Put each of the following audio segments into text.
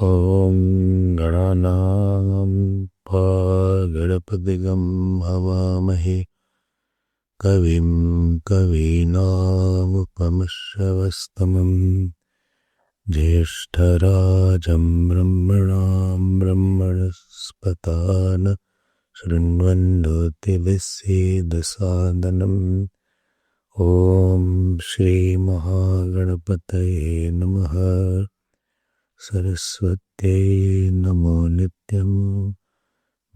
ॐ गणानां गणपतिगं हवामहे कविं कवीनामुपमश्रवस्तमं ज्येष्ठराजं ब्रह्मणां ब्रह्मणस्पतान् शृण्वन्नोतिभिस्सीदसादनम् ॐ श्रीमहागणपतये नमः। सरस्वत्यै नमो नित्यं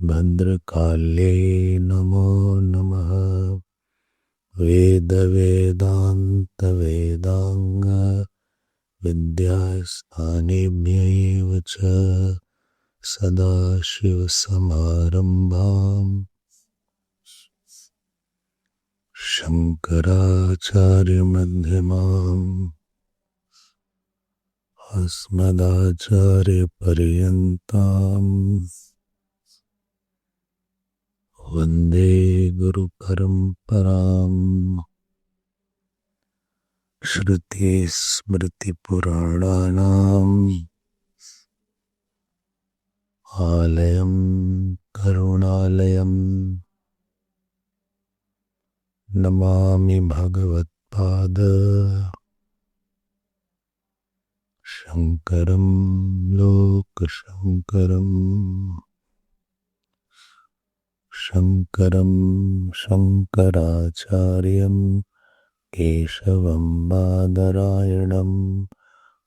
भद्रकाल्यै नमो नमः। वेदवेदान्तवेदाङ्ग विद्यास्थानेभ्यैव च सदाशिवसमारम्भाम् शङ्कराचार्यमध्यमाम् अस्मदाचार्यपर्यन्ताम् वन्दे गुरुपरम्पराम्। श्रुतिस्मृतिपुराणानाम् आलयं करुणालयम् नमामि भगवत्पाद शङ्करं लोकशङ्करम्। शङ्करं शङ्कराचार्यं केशवं बादरायणं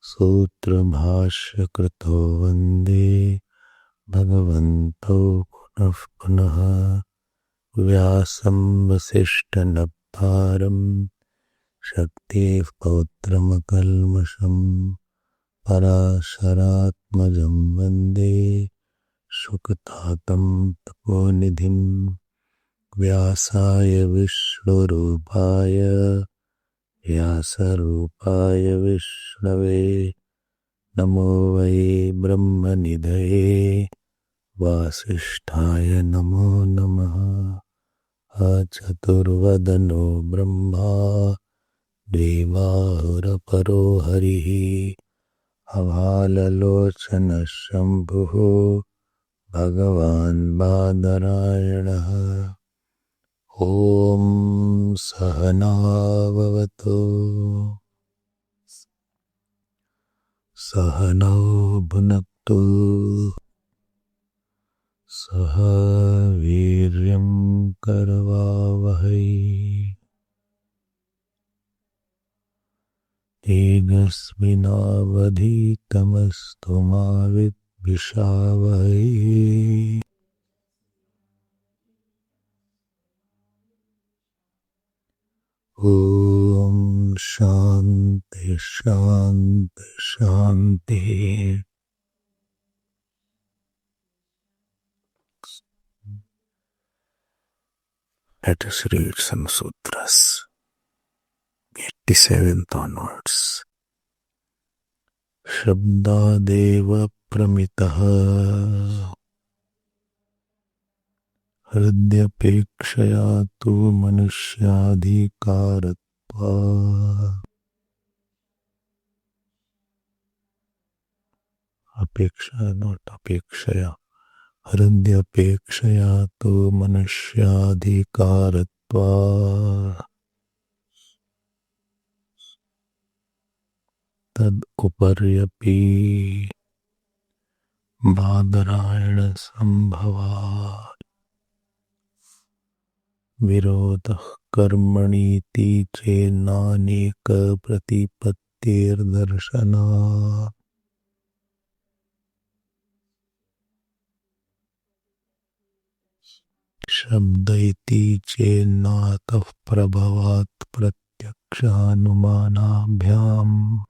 सूत्रभाष्यकृतो वन्दे भगवन्तौ पुनः पुनः। व्यासं वसिष्ठनप्तारं शक्तेः पौत्रमकल्मषम् पराशरात्मजं वन्दे सुखतातं तपोनिधिं। व्यासाय विष्णुरूपाय व्यासरूपाय विष्णवे नमो वै ब्रह्मनिधये वासिष्ठाय नमो नमः। अचतुर्वदनो ब्रह्मा द्विबाहुरपरो हरिः अभाललोचनः शम्भुः भगवान् बादरायणः। ॐ सहनाववतु सहनौ भुनक्तु सह वीर्यं करवावहै तेजस्विनावधीतमस्तु मा विद्विषावहै। ॐ शान्ति शान्ति शान्तिः। Let us read some sutras, 87th onwards. शब्दादेव प्रमितः हृद्यपेक्षया तु मनुष्याधिकारत्वात्। अपेक्षा नोट अपेक्षया हृद्यपेक्षया तु मनुष्याधिकारत्वात् तदुपर्यपि बादरायणसम्भवात् विरोधः कर्मणीति चेन्नानेकप्रतिपत्तिर्दर्शनात्। शब्द इति चेन्नातः प्रभवात् प्रत्यक्षानुमानाभ्याम्।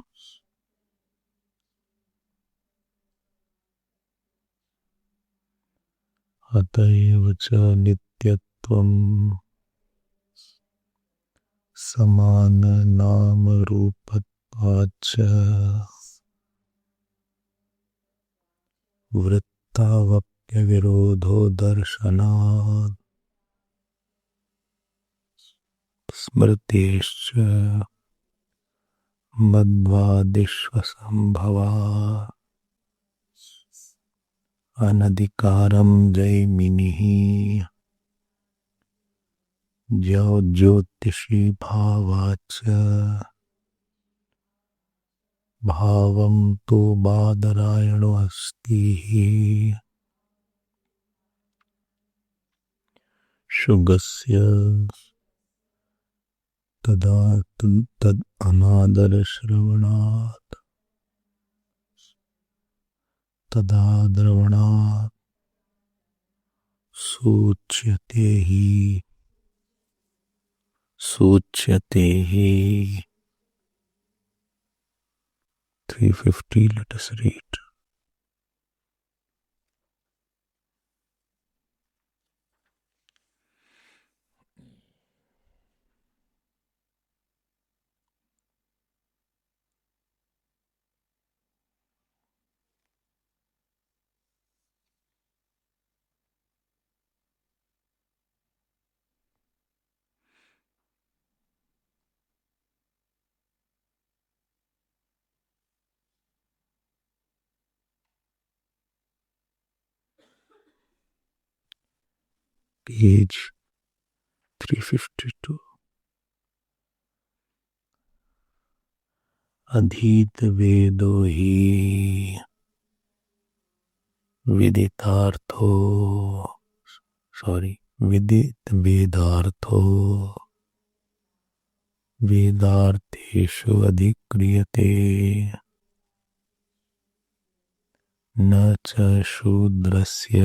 अतएव च नित्यत्वं समाननामरूपत्वाच्च वृत्तावप्यविरोधो दर्शनात्। स्मृतिश्च मद्वादिष्वसम्भवात् अनधिकारं जैमिनिः ज्योतिषी भावाच भावं तो बादरायणो अस्ति शुगस्य तदा तद अनादरश्रवणात् तदा द्रवणात् सूच्यते ही 350 let us read. Page 352. अधीत वेदो ही विदितार्थो विदित वेदार्थो वेदार्थेषु अधिक्रियते न च शूद्रस्य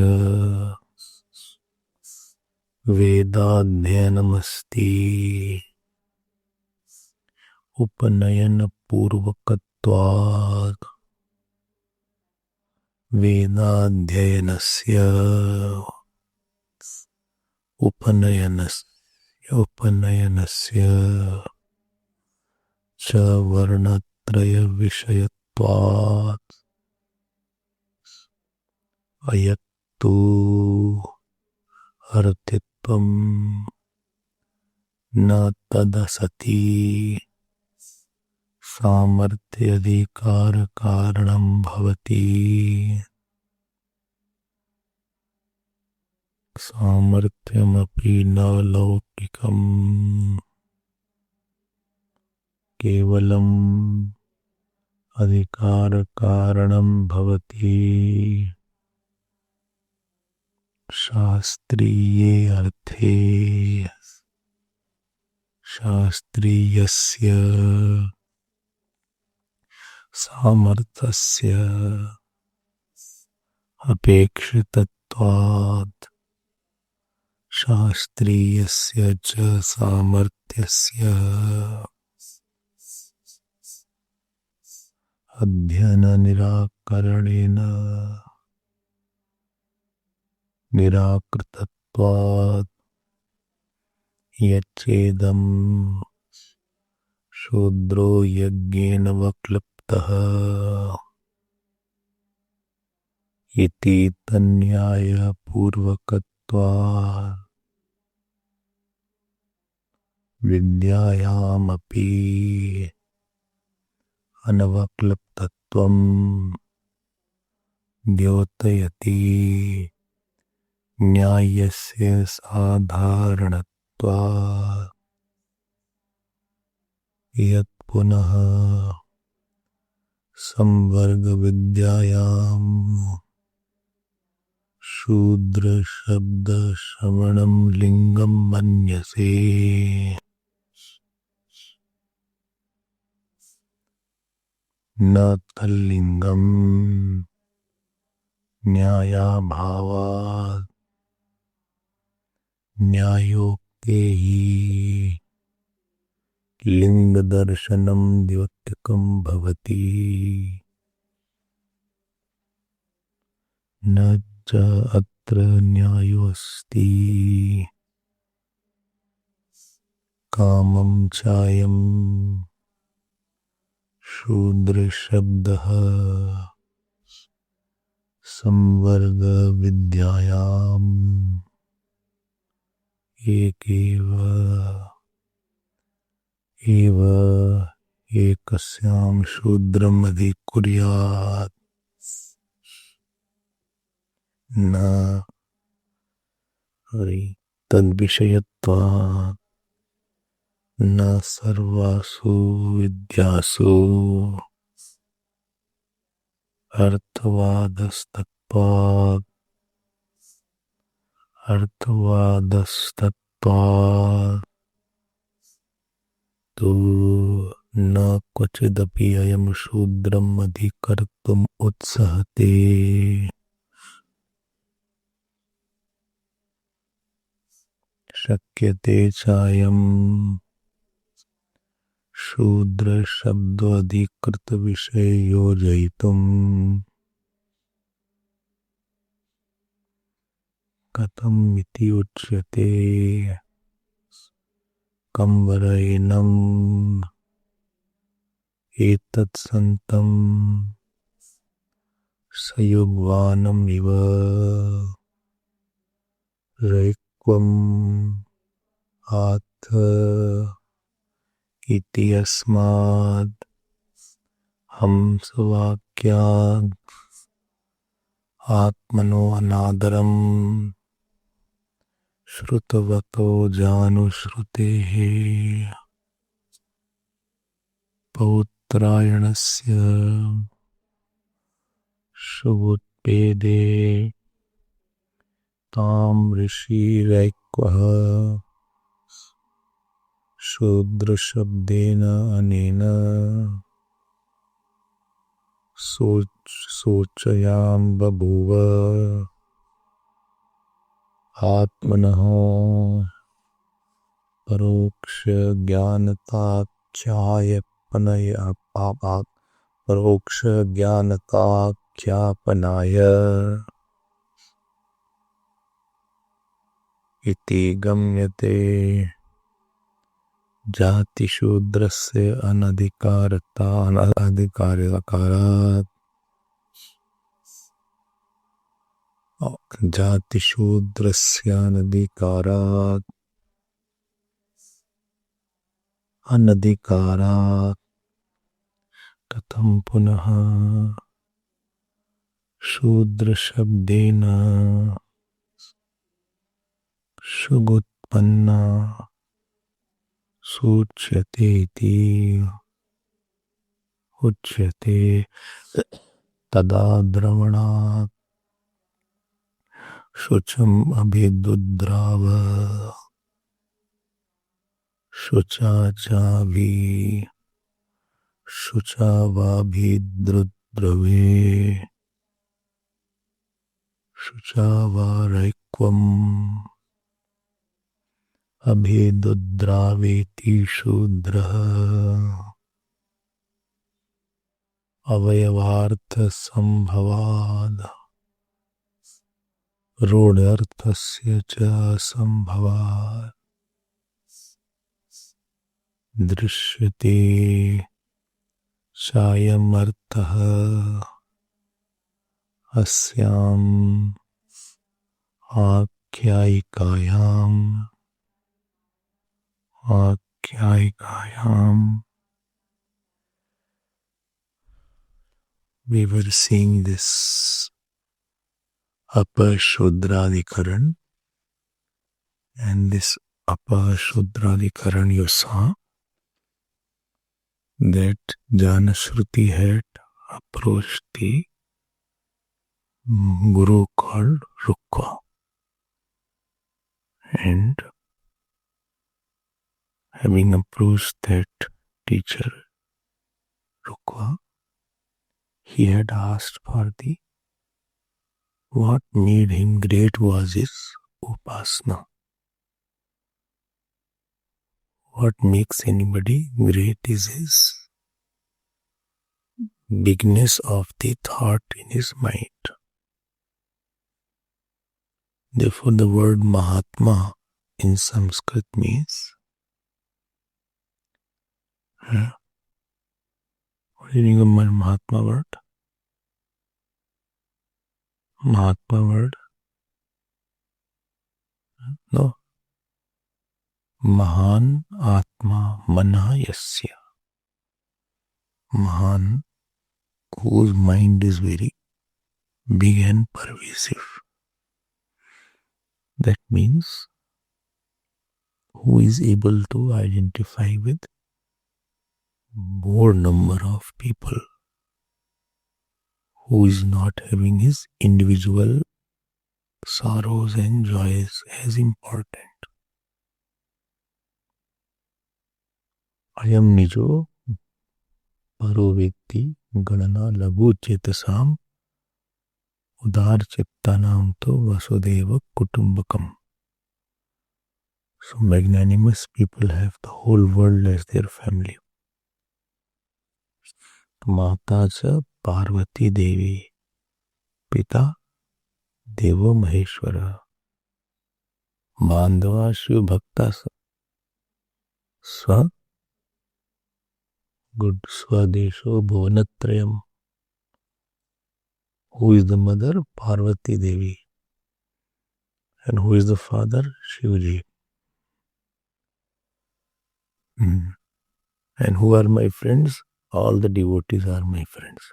वेदाध्ययनमस्ति उपनयन पूर्वकत्वात् वेदाध्ययनस्य उपनयनस्य च वर्णत्रय विषयत्वात् अयत्तु अर्थित्वं न तदसति सामर्थ्यधिकार कारणं भवति सामर्थ्यमपि न लौकिकम् केवलम् अधिकार कारणं भवति शास्त्रीये अर्थे शास्त्रीयस्य सामर्थ्यस्य अपेक्षितत्वात् शास्त्रीयस्य च सामर्थ्यस्य अध्ययन निराकृतत्वात् यच्चेदं शूद्रो यज्ञेन वक्लृप्तः इति तन्न्यायपूर्वकत्वात् विद्यायामपि अनवक्लृप्तत्वं द्योतयति न्यायस्य साधारणत्वात् यत् पुनः संवर्गविद्यायां शूद्र शब्द श्रवणं लिंगं मन्यसे न तल्लिंगं न्यायाभावात् न्यायोक्ते ही लिंगदर्शनं द्योतकं भवति न च अत्र न्यायोऽस्ति कामं चायं शूद्र शब्दः संवर्ग विद्यायाम् एव एकस्यां शूद्रम् अधिकुर्यात् न तद्विषयत्वात् न सर्वासु विद्यासु अर्थवादस्तत्त्वात् तु न क्वचिदपि अयं शूद्रम् अधिकर्तुम् उत्सहते। शक्यते चायं शूद्रशब्दोऽधिकृतविषये योजयितुम् कथम् इति उच्यते। कम्वरेणम् एतत्सन्तम् सयुग्वानम् इव रैक्वम् आथ इति अस्माद् हंसवाक्याद् आत्मनो अनादरम् श्रुतवतो जानुश्रुतेः। पौत्रायणस्य शुभोत्पेदे ताम् ऋषिरैक्वः शूद्रशब्देन अनेन सोचयां बभूव। आत्मनः परोक्षज्ञानताख्यापनाय इति गम्यते। जातिशूद्रस्य अनधिकारात् अनधिकारात् कथं पुनः शूद्रशब्देन शुगुत्पन्ना सूच्यते इति उच्यते। तदा द्रवणात् शुचम् अभिदुद्राव शुचावाभिद्रुद्रवे शुचावारैक्वम् अभिदुद्रावेति शूद्रः। अवयवार्थसंभवाद् रूढर्थस्य च संभवात् दृश्यते चायमर्थः अस्याम् आख्यायिकायाम्। We were seeing this upper Shudradhikaran, and this upper Shudradhikaran you saw that Janashruti had approached the guru called Rukka, and having approached that teacher Rukka, he had asked for what made him great was his upasana. What makes anybody great is his bigness of the thought in his mind. Therefore, the word Mahatma in Sanskrit means what do you think of my Mahatma word? Mahatma word? No. Mahan Atma Mana Yasya. Mahan, whose mind is very big and pervasive. That means who is able to identify with more number of people, who is not having his individual sorrows and joys as important. अयम निजो परो व्यक्ति गणना लघु चेतसाम उदार चित्तानाम तो Vasudev कुटुंबकम. So magnanimous people have the whole world as their family. माता च पार्वती देवी, पिता देवो महेश्वर, बांधवा शिव भक्ता स्व good स्वदेशो भुवनत्रयम. Who is the mother? Parvati Devi. And who is the father? Shivji. And who are my friends? All the devotees are my friends.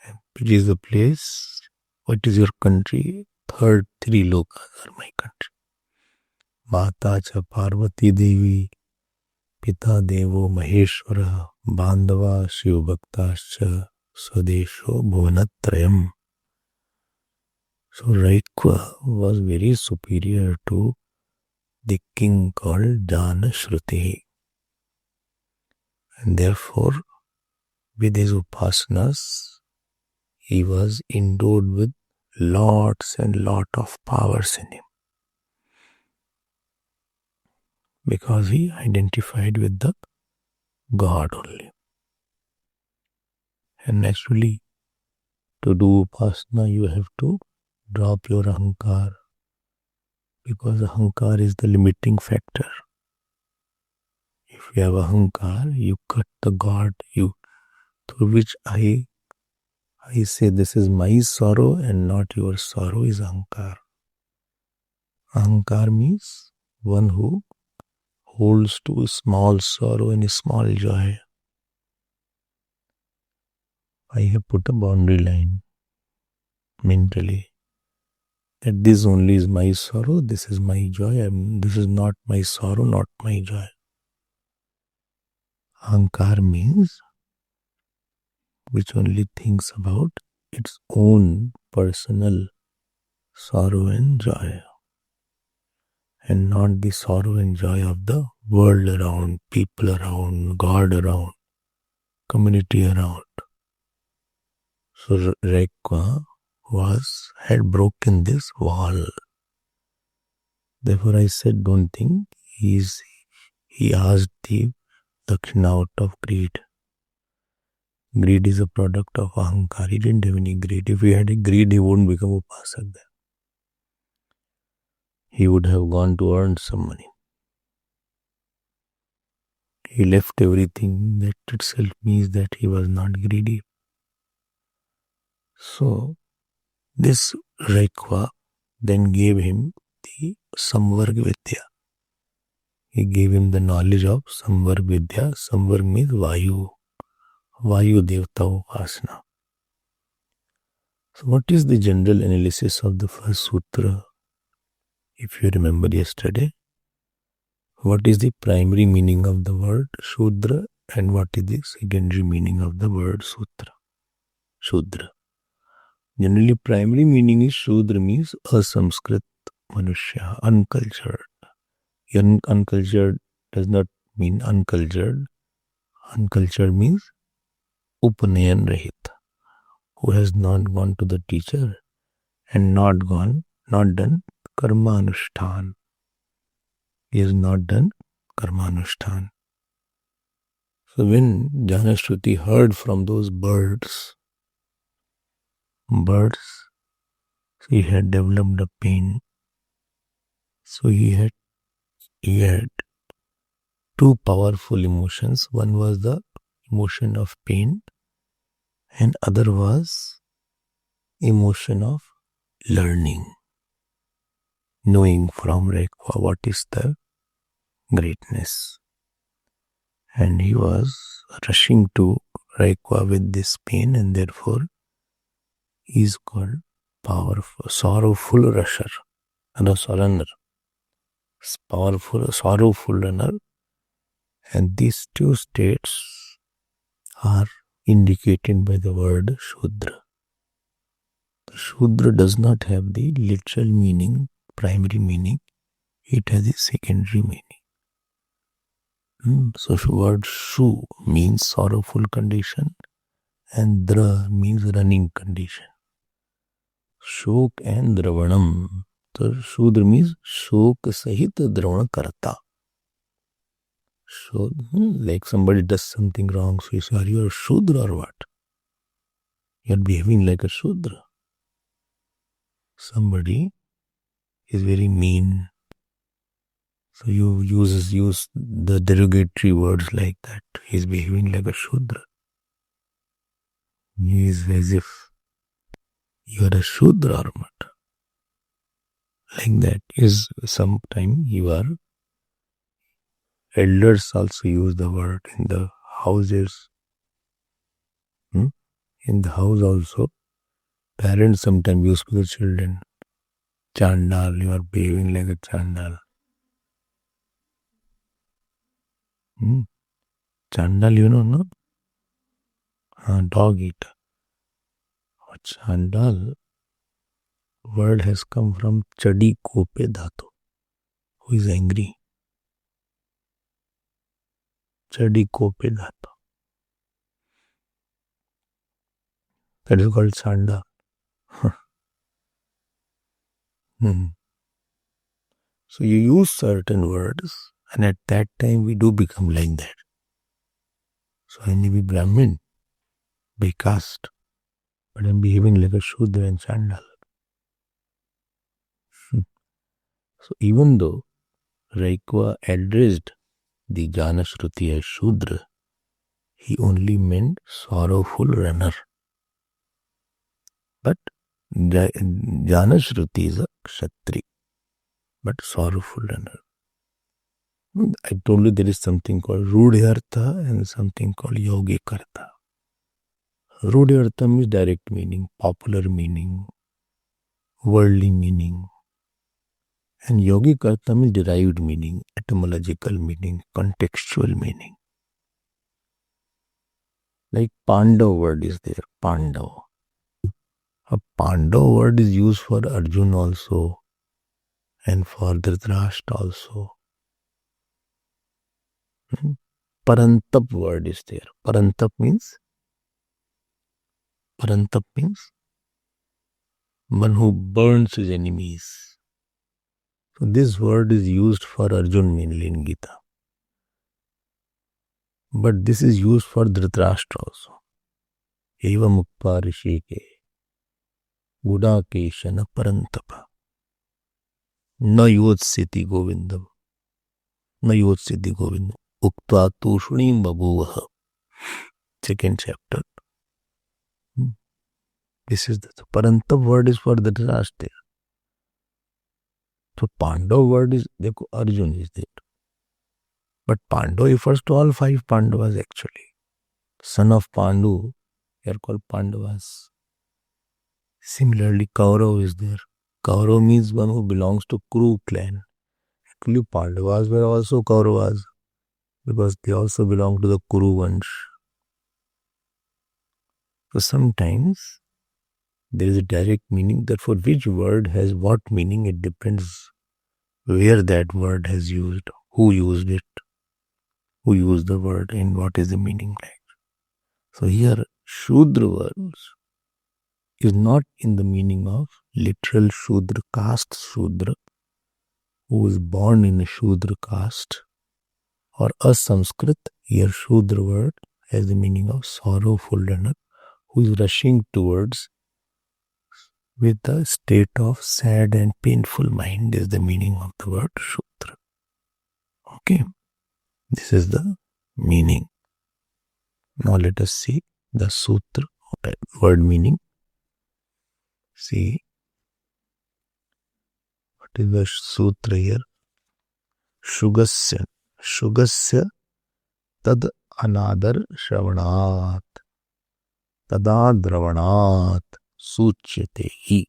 And which is the place? What is your country? Three lokas are my country. Mata cha Parvati Devi, Pita Devo Maheshwara, Bandhava Shiv Bhaktascha, Swadesho Bhuvanatrayam. So Raikva was very superior to the king called Janashruti. And therefore, with his upasanas, he was endowed with lots and lot of powers in him. Because he identified with the God only. And naturally, to do upasana, you have to drop your ahankar. Because ahankar is the limiting factor. If you have ahankar, you cut the God through which I say this is my sorrow and not your sorrow is ahankar. Ahankar means one who holds to small sorrow and small joy. I have put a boundary line mentally that this only is my sorrow, this is my joy, this is not my sorrow, not my joy. Ahankar means which only thinks about its own personal sorrow and joy, and not the sorrow and joy of the world around, people around, God around, community around. So Raikva had broken this wall. Therefore I said, don't think he asked the dakshina out of greed. Greed is a product of ahankar. He didn't have any greed. If he had a greed, he wouldn't become upasak there. He would have gone to earn some money. He left everything. That itself means that he was not greedy. So, this Raikva then gave him the Samvarg Vidya. He gave him the knowledge of Samvarg Vidya. Samvarg means Vayu Devta Upasana. So what is the general analysis of the first sutra? If you remember yesterday, what is the primary meaning of the word Shudra and what is the secondary meaning of the word Sutra? Shudra. Generally, primary meaning is Shudra means asamskrit manushya, uncultured. Uncultured does not mean uncultured. Uncultured means upanayan rahit, who has not gone to the teacher and not done karma anushtan. He has not done karma anushtan. So when Janashruti heard from those birds, he had developed a pain. So he had two powerful emotions. One was the emotion of pain and other was emotion of learning, knowing from Raikva what is the greatness. And he was rushing to Raikva with this pain, and therefore he is called powerful, sorrowful rusher. runner, powerful, sorrowful runner, and these two states are indicated by the word Shudra. Shudra does not have the literal meaning, primary meaning. It has a secondary meaning. So word Shu means sorrowful condition and Dra means running condition. Shok and Dravanam. So Shudra means Shok Sahit Dravana Karta. So like somebody does something wrong, so you say, are you a Shudra or what? You're behaving like a Shudra. Somebody is very mean. So you use the derogatory words like that. He's behaving like a Shudra. He is as if you are a Shudra or what. Like that is sometime you are. Elders also use the word in the houses. In the house also, parents sometimes use for the children. Chandal, you are behaving like a Chandal. Chandal, you know, no? Dog eater. Chandal word has come from Chadi Kope Dhatu, who is angry. Chadi Kope Dhatu. That is called Chandal. So you use certain words, and at that time we do become like that. So I may be Brahmin by caste, but I am behaving like a Shudra and Chandal. So even though Raikwa addressed the Janashruti as Shudra, he only meant sorrowful runner. But Janashruti is a Kshatri, but sorrowful runner. I told you there is something called Rudhyartha and something called Yogikartha. Rudhyartha means direct meaning, popular meaning, worldly meaning. And Yogikartha means derived meaning, etymological meaning, contextual meaning. Like Pandav word is there, Pandav. A Pandav word is used for Arjun also and for Dhritarashtra also. Parantap word is there. Parantap means one who burns his enemies. So this word is used for Arjun mainly in Gita. But this is used for Dhritarashtra also. Eva mukpa rishike Gudakeshana parantapa na yotsiti govindam uktva tushnim babuvaha. Second chapter. This is the Parantap word is for the Dhritarashtra. So Pandav word is, Arjun is there. But Pandav refers to all 5 Pandavas actually. Son of Pandu, they are called Pandavas. Similarly, Kaurav is there. Kaurav means one who belongs to Kuru clan. Actually, Pandavas were also Kauravas because they also belong to the Kuru Vansh. So sometimes there is a direct meaning, therefore which word has what meaning, it depends where that word has used, who used it, who used the word, and what is the meaning like. So here, Shudra words is not in the meaning of literal Shudra, caste Shudra, who is born in a Shudra caste, or a Sanskrit. Here Shudra word has the meaning of sorrowful runner, who is rushing towards with a state of sad and painful mind is the meaning of the word Shudra. Okay, this is the meaning. Now let us see the sutra, word meaning. See, what is the sutra here? Shugasya tad anadar shravanat tadadravanat suchyate hi.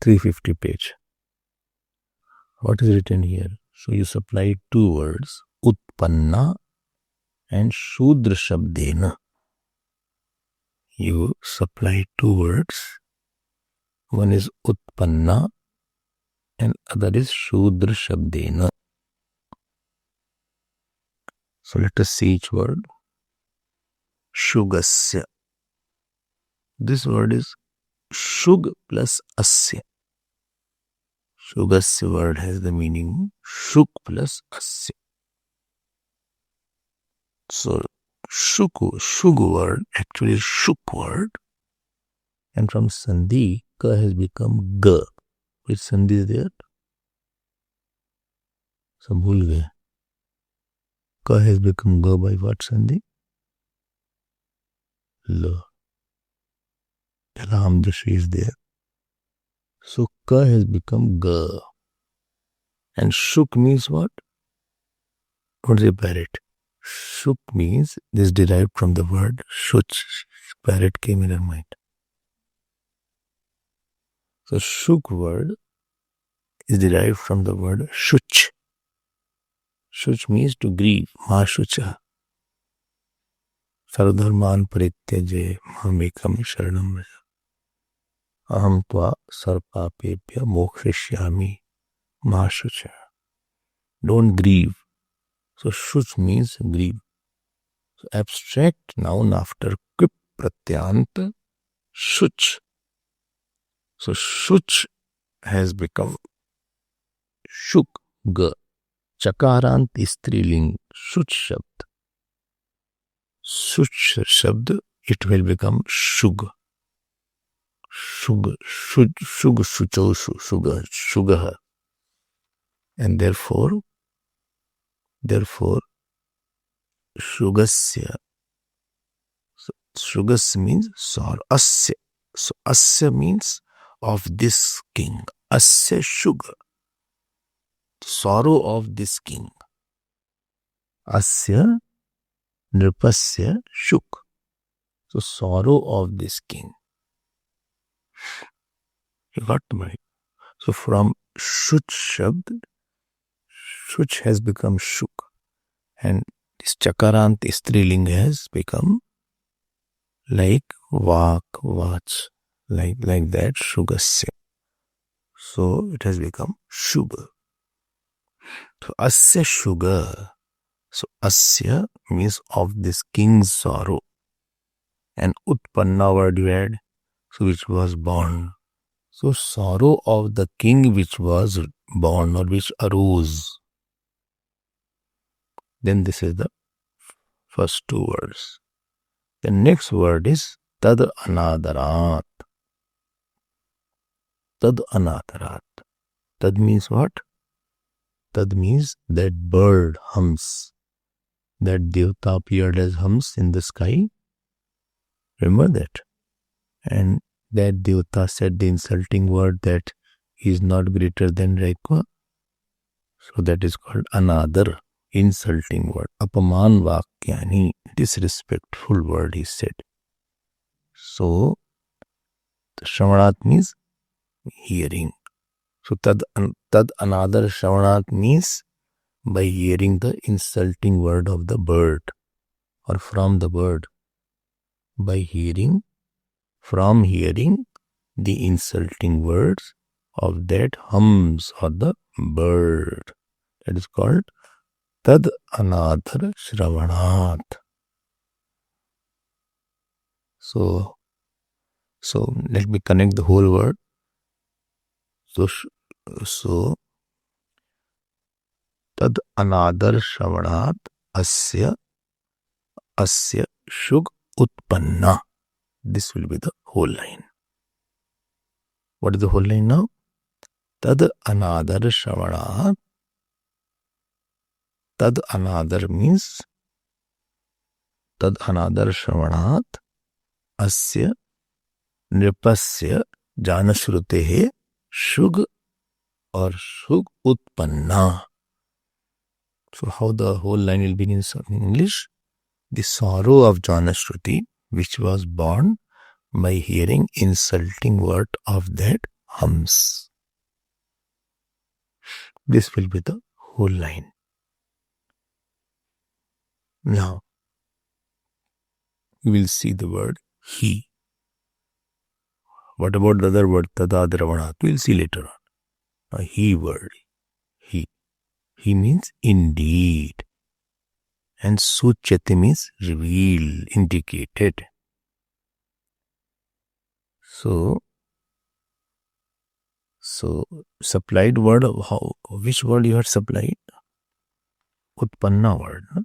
350 page. What is written here? So you supply two words, utpanna and shudra shabdena. You supply two words. One is utpanna and other is shudra shabdena. So let us see each word. Shugasya. This word is shug plus asya. Shugasya word has the meaning shuk plus asya. So shug word actually is shuk word, and from sandhi ka has become ga. Which sandhi is there? So bhul gaye. Ka has become ga by what sandhi? La. Lam dashi is there. So ka has become ga. And shuk means what? What is a parrot? Shuk means this derived from the word shuch. Parrot came in our mind. So shuk word is derived from the word shuch. Shuch means to grieve. Ma shucha. Sarvadharman parityaje mamekam sharanam vraja. Aham tva sarpapebhya mokshishyami ma shucha. Don't grieve. So shuch means grieve. So abstract noun after quip pratyant shuch. So shuch has become shuk ga. Chakarant striling shuch shabd. Shuch shabd, it will become shug. Shug shucho shugaha. And therefore shugasya. So shugasya means sorrow. Asya. So asya means of this king. Asya shuga. Sorrow of this king. Asya nripasya shuk. So sorrow of this king. You got the right. So from shuch shabd, shuch has become shuk. And this chakarant striling has become like vak, vach, like that, shugasya. So it has become shuga. So asya shuga. So asya means of this king's sorrow. And utpanna word you add, so which was born. So sorrow of the king which was born or which arose. Then this is the first two words. The next word is tad anadarat. Tad anadarat. Tad means what? Tad means that bird hums. That devta appeared as hums in the sky. Remember that? And that devta said the insulting word that he is not greater than Raikwa. So that is called another insulting word. Apaman vakyani, disrespectful word he said. So Shravanat means hearing. So tad another Shravanat means by hearing the insulting word of the bird or from the bird. From hearing the insulting words of that hums or the bird. That is called tad anadhar shravanat. So let me connect the whole word. So tad anadhar shravanat asya shug utpanna. This will be the whole line. What is the whole line now? Tad anadhar shravanat. Tad anadhar means tad anadhar shravanat asya nripasya janashrutehe shug or shug utpanna. So how the whole line will be in English? The sorrow of Janashruti, which was born by hearing insulting word of that hums. This will be the whole line. Now, we will see the word he. What about the other word, tadadravanat? We will see later on. A he word, he. He means indeed. And suchyate means reveal, indicated. So supplied word, which word you had supplied? Utpanna word. No?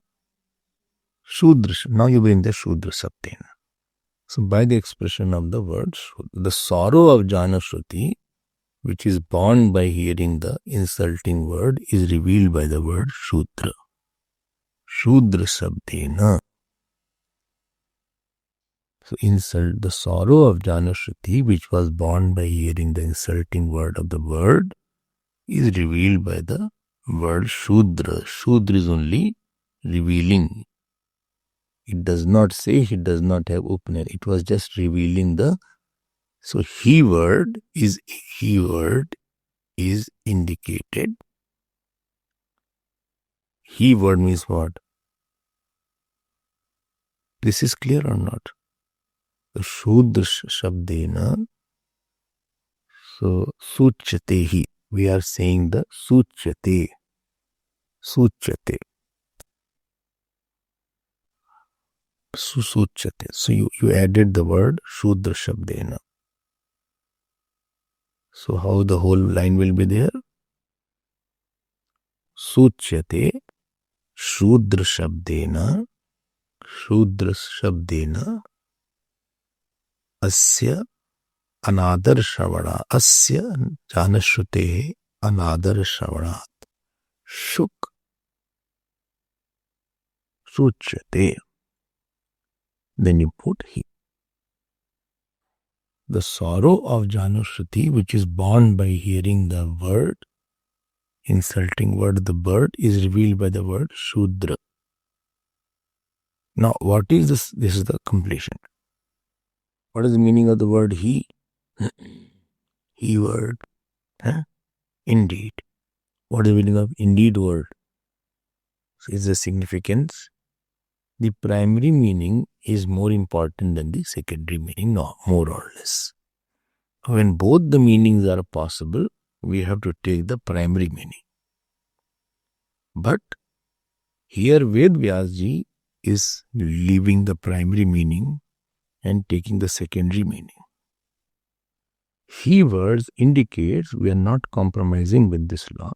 Shudra. Now you bring the Shudra Sabdena. So by the expression of the word, the sorrow of Janashruti, which is born by hearing the insulting word, is revealed by the word Shudra. Shudra Sabdena. So insult, the sorrow of Janashruti, which was born by hearing the insulting word of the word, is revealed by the word Shudra. Shudra is only revealing. It does not say, it does not have opener. It was just revealing the. So he word is indicated. He word means what? This is clear or not? The Shudra Shabdena. So suchyate hi. We are saying the suchyate. Suchyate. Susuchyate. So you added the word Shudra Shabdena. So how the whole line will be there? Suchyate Shudra Shabdena. Shudra Shabdena. Asya Anadar Shravana. Asya Janashrute Anadar Shravanat. Shuk Suchyate. Then you put he. The sorrow of Janashruti, which is born by hearing the word, insulting word, the bird, is revealed by the word Shudra. Now, what is this? This is the completion. What is the meaning of the word he? He word. Indeed. What is the meaning of indeed word? So is the significance. The primary meaning is more important than the secondary meaning, no, more or less. When both the meanings are possible, we have to take the primary meaning. But here Ved Vyasji is leaving the primary meaning and taking the secondary meaning. He words indicates we are not compromising with this law.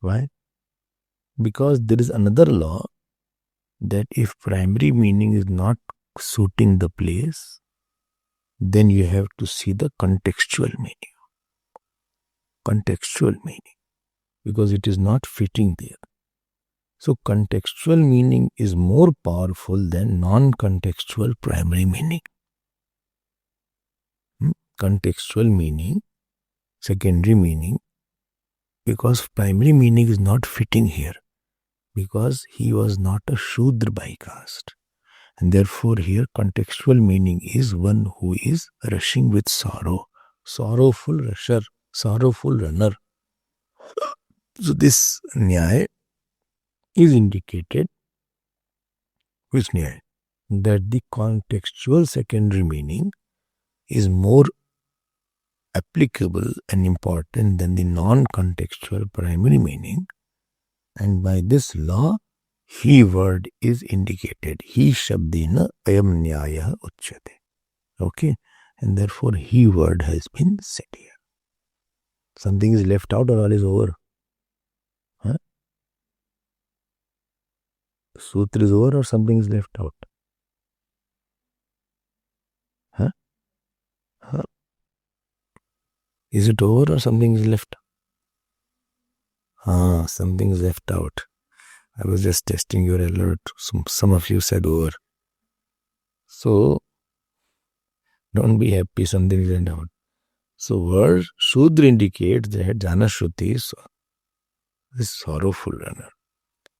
Why? Because there is another law that if primary meaning is not suiting the place, then you have to see the contextual meaning. Contextual meaning. Because it is not fitting there. So contextual meaning is more powerful than non-contextual primary meaning. Contextual meaning, secondary meaning, because primary meaning is not fitting here. Because he was not a Shudra by caste. And therefore here contextual meaning is one who is rushing with sorrow. Sorrowful rusher, sorrowful runner. So this Nyaya is indicated, which Nyaya? That the contextual secondary meaning is more applicable and important than the non-contextual primary meaning. And by this law, he word is indicated. He shabdena ayam nyaya uchyate. Okay? And therefore, he word has been said here. Something is left out or all is over? Huh? Sutra is over or something is left out? Huh? Huh? Is it over or something is left? Something is left out. I was just testing your alert. Some of you said over. So, don't be happy, something is left out. So, word Shudra indicates that Janashruti is sorrowful runner.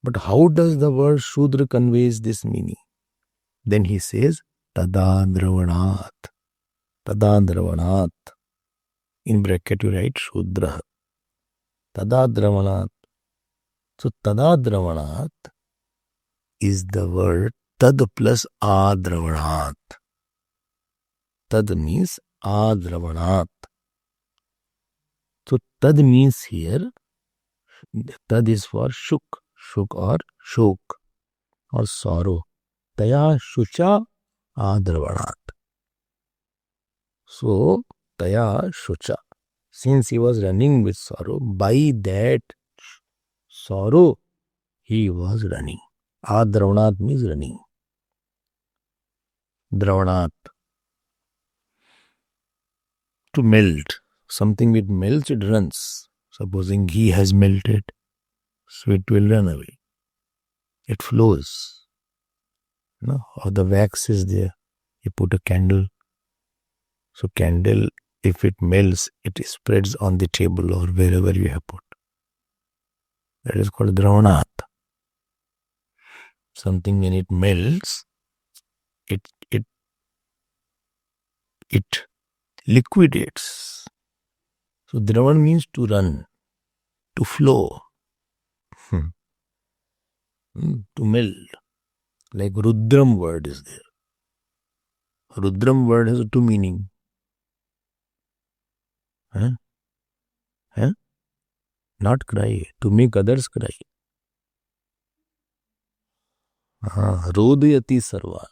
But how does the word Shudra conveys this meaning? Then he says, Tadandravanat. Tadandravanat. In bracket you write Shudra. Tadadravanat. So Tadadravanat is the word Tad plus Adravanat. Tad means Adravanat. So Tad means here, Tad is for Shuk or Shok or sorrow. Taya Shucha Adravanat. So Taya Shucha. Since he was running with sorrow, by that sorrow he was running. Adravanat means running. Dravanat. To melt. Something which melts, it runs. Supposing ghee has melted, so it will run away. It flows. No? Or the wax is there. You put a candle. So candle, if it melts, it spreads on the table or wherever you have put. That is called dravanat. Something when it melts, it liquidates. So dravan means to run, to flow, to melt. Like Rudram word is there. Rudram word has two meaning. Not cry, to make others cry. Rodayati sarva.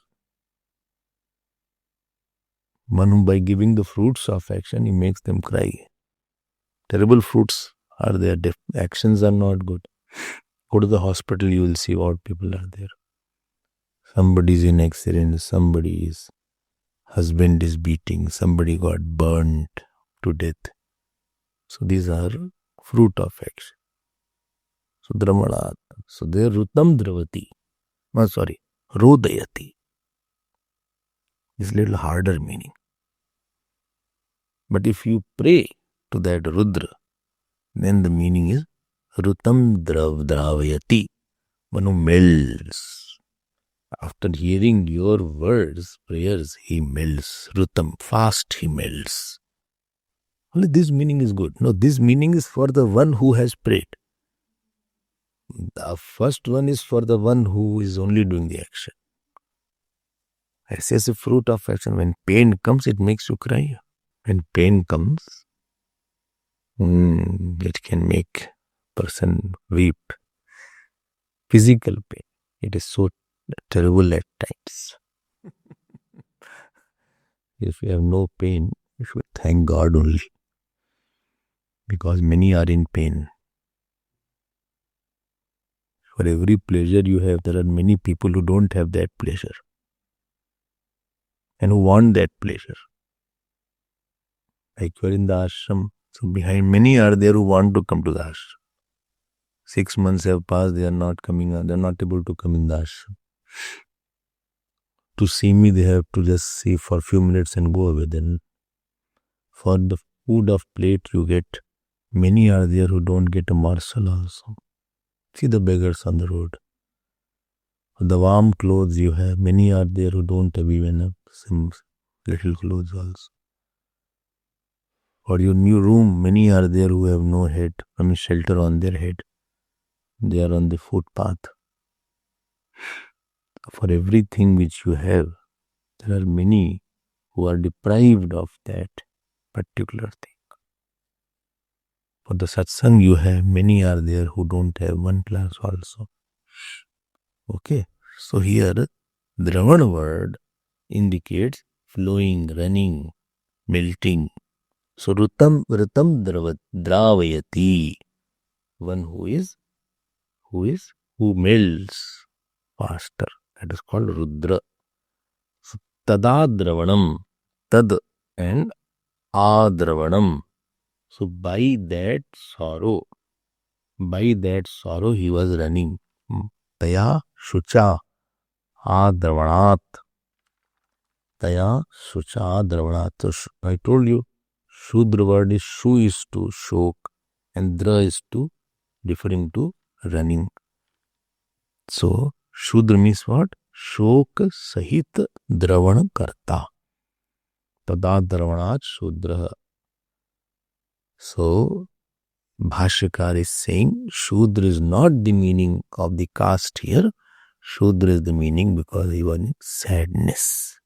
One, by giving the fruits of action, he makes them cry. Terrible fruits are there. Actions are not good. Go to the hospital, you will see what people are there. Somebody is in accident, somebody's husband is beating, somebody got burnt to death. So these are fruit of action. So Dramanat. So there Rutam Dravati. Rodayati. Is little harder meaning. But if you pray to that Rudra, then the meaning is Rutam Dravayati. One who melts. After hearing your words, prayers, he melts. Rutam, fast he melts. Only this meaning is good. No, this meaning is for the one who has prayed. The first one is for the one who is only doing the action. I say it's a fruit of action. When pain comes, it makes you cry. When pain comes, it can make a person weep. Physical pain. It is so terrible at times. If you have no pain, you should thank God only. Because many are in pain. For every pleasure you have, there are many people who don't have that pleasure. And who want that pleasure. Like you are in the ashram. So behind many are there who want to come to the ashram. 6 months have passed, they are not coming, they are not able to come in the ashram. To see me, they have to just see for a few minutes and go away. Then for the food of plate you get, many are there who don't get a morsel also. See the beggars on the road. For the warm clothes you have, many are there who don't have even some little clothes also. For your new room, many are there who have no head, shelter on their head. They are on the footpath. For everything which you have, there are many who are deprived of that particular thing. For the satsang you have, many are there who don't have one class also. Okay, so here Dravan word indicates flowing, running, melting. So Rutam Dravayati, one who melts faster. That is called Rudra. So Tadadravanam, Tad and Adravanam. So by that sorrow he was running. Taya Shucha Adravanat. Taya Shucha Adravanat. So I told you, Shudra word is Shu is to shok and Dra is to referring to running. So Shudra means what? Shok Sahit Dravan Karta. Tada Dravanat Shudra. So, Bhashyakar is saying Shudra is not the meaning of the caste here. Shudra is the meaning because you are in sadness.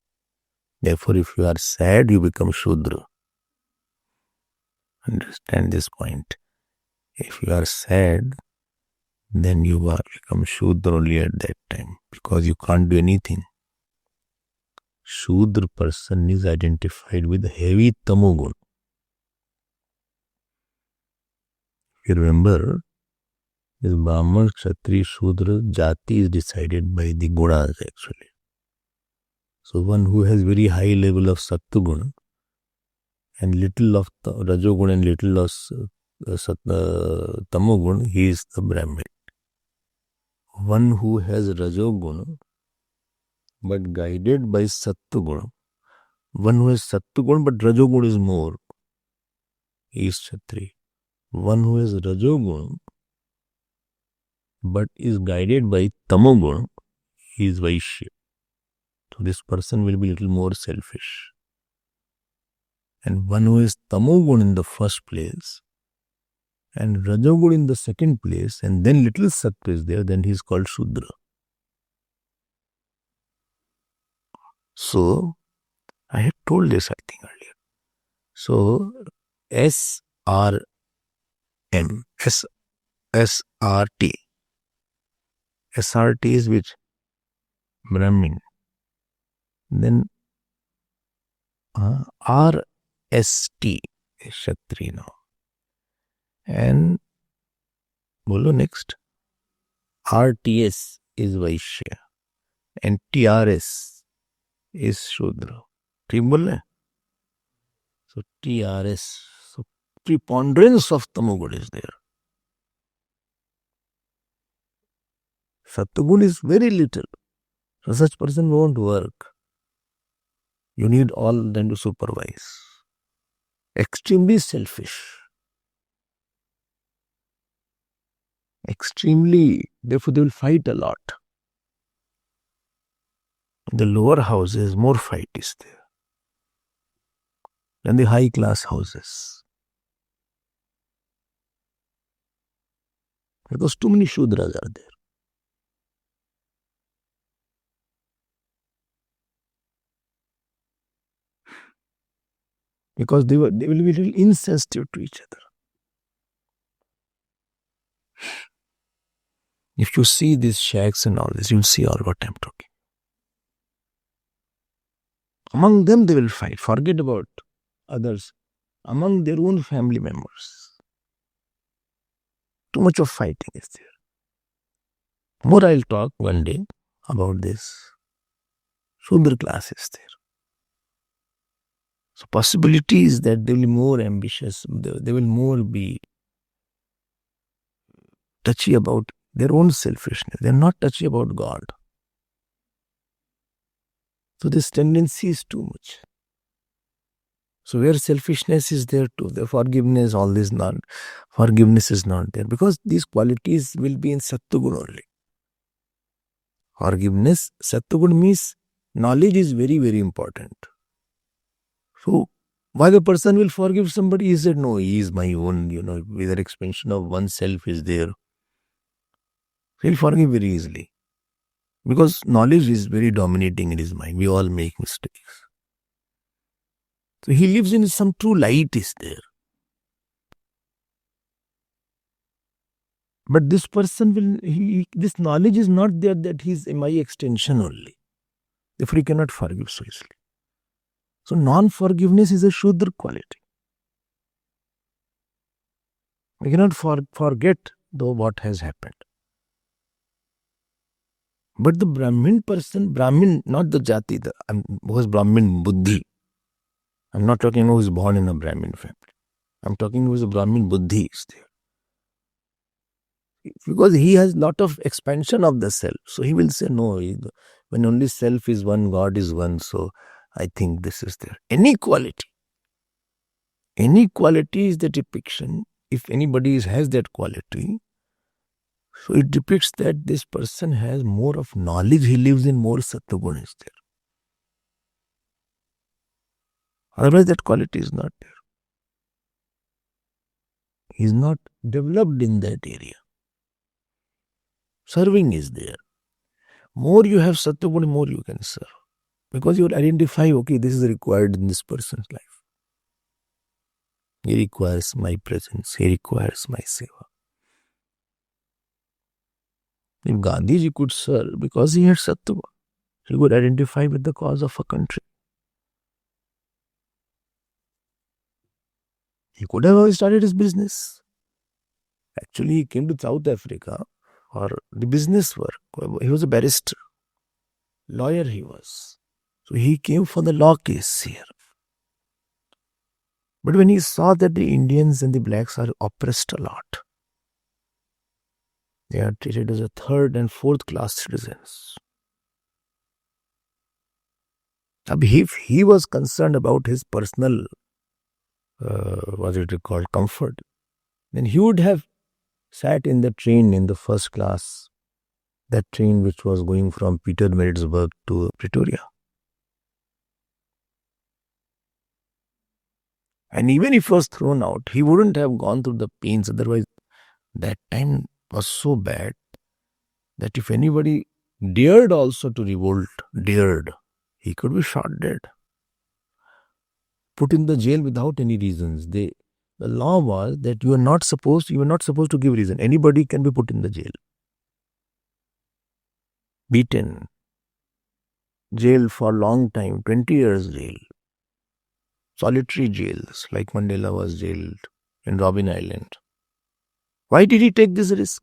Therefore, if you are sad, you become Shudra. Understand this point. If you are sad, then you are become Shudra only at that time because you can't do anything. Shudra person is identified with heavy tamogun. If you remember, this Brahman, Kshatriya, Shudra, Jati is decided by the gunas actually. So one who has very high level of Sattva and little of Rajogun and little of Tamogun, he is the Brahmin. One who has Rajogun but guided by Sattva, one who has Sattva but Rajogun is more, he is Kshatriya. One who has Rajogun but is guided by Tamogun, he is Vaishya. So this person will be a little more selfish. And one who is Tamogun in the first place and Rajogun in the second place and then little Sattva is there, then he is called Shudra. So, I had told this I think earlier. So, SRM, SRT. SRT is which? Brahmin. Then RST is Kshatriya now. And bolo next. RTS is Vaishya. And TRS is Shudra. ठीक बोल रहे? So TRS. So preponderance of Tamogun is there. Sattvagun is very little. So such person won't work. You need all them to supervise. Extremely selfish. Extremely. Therefore they will fight a lot. In the lower houses, more fight is there than the high class houses. Because too many Shudras are there. Because they will be a little insensitive to each other. If you see these shacks and all this, you'll see all what I'm talking. Among them they will fight. Forget about others. Among their own family members. Too much of fighting is there. More I'll talk one day about this. Shudra class is there. So possibility is that they will be more ambitious. They will more be touchy about their own selfishness. They are not touchy about God. So this tendency is too much. So where selfishness is there too, the forgiveness, all this forgiveness is not there. Because these qualities will be in Sattvagun only. Forgiveness, Sattvagun means knowledge is very, very important. So why the person will forgive somebody? He said, no, he is my own, whether expansion of oneself is there. He'll forgive very easily. Because knowledge is very dominating in his mind. We all make mistakes. So he lives in some true light is there. But this person this knowledge is not there that he is my extension only. Therefore he cannot forgive so easily. So non-forgiveness is a Shudra quality. We cannot forget though what has happened. But the Brahmin person, Brahmin, not the Jati, who is Brahmin Buddhi. I'm not talking who is born in a Brahmin family. I'm talking who is a Brahmin Buddhi is there. Because he has lot of expansion of the self. So he will say, no, when only self is one, God is one. So I think this is there. Any quality is the depiction. If anybody has that quality, so it depicts that this person has more of knowledge. He lives in more Sattvagun is there. Otherwise that quality is not there. He is not developed in that area. Serving is there. More you have Sattva, more you can serve. Because you identify, okay, this is required in this person's life. He requires my presence. He requires my seva. If Gandhiji could serve because he had Sattva, he could identify with the cause of a country. He could have started his business. Actually, he came to South Africa for the business work. He was a barrister. Lawyer he was. So he came for the law case here. But when he saw that the Indians and the blacks are oppressed a lot, they are treated as a third and fourth class citizens. If he was concerned about his personal, comfort, then he would have sat in the train in the first class, that train which was going from Pietermaritzburg to Pretoria. And even if he was thrown out, he wouldn't have gone through the pains. Otherwise, that time was so bad that if anybody dared also to revolt, he could be shot dead. Put in the jail without any reasons. The law was that you were not supposed to give reason. Anybody can be put in the jail. Beaten. Jailed for a long time, 20 years jail. Solitary jails, like Mandela was jailed in Robben Island. Why did he take this risk?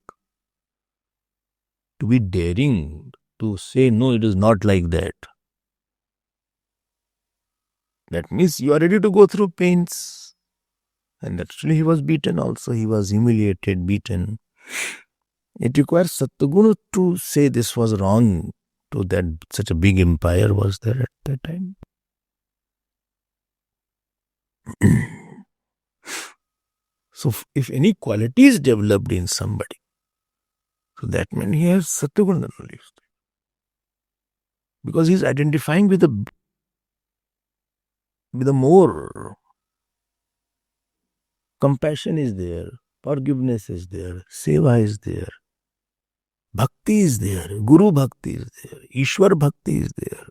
To be daring to say, no, it is not like that. That means you are ready to go through pains. And actually he was beaten also. He was humiliated, beaten. It requires Sattva to say this was wrong to that such a big empire was there at that time. So if any quality is developed in somebody, so that means he has Sattva knowledge. Because he is identifying with the more. Compassion is there, forgiveness is there, seva is there, bhakti is there, guru bhakti is there, Ishwar bhakti is there.